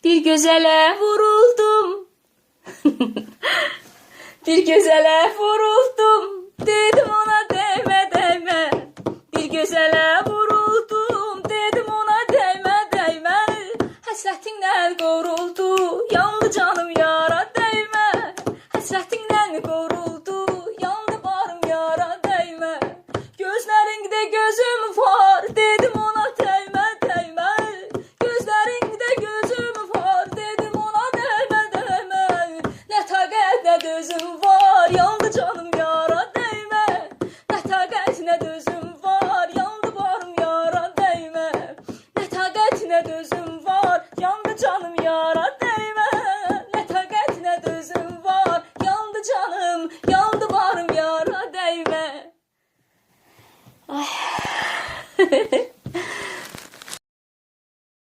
Bir gözele vuruldum. Bir gözele vuruldum. Dedim ona değme değme. Bir gözele vuruldum. Dedim ona değme değme. Hasretinle koruldu. Yandı canım yara değme. Hasretinle koruldu. Yandı barım yara değme. Gözlerinde gözüm var. Dedim ona değme değme. Gözlerinde gözüm var. Dedim ona değme değme. Ne takat ne dözüm var. Yandı canım yara değme. Ne takat ne dözüm var. Yandı barım yara değme. Ne takat ne dözüm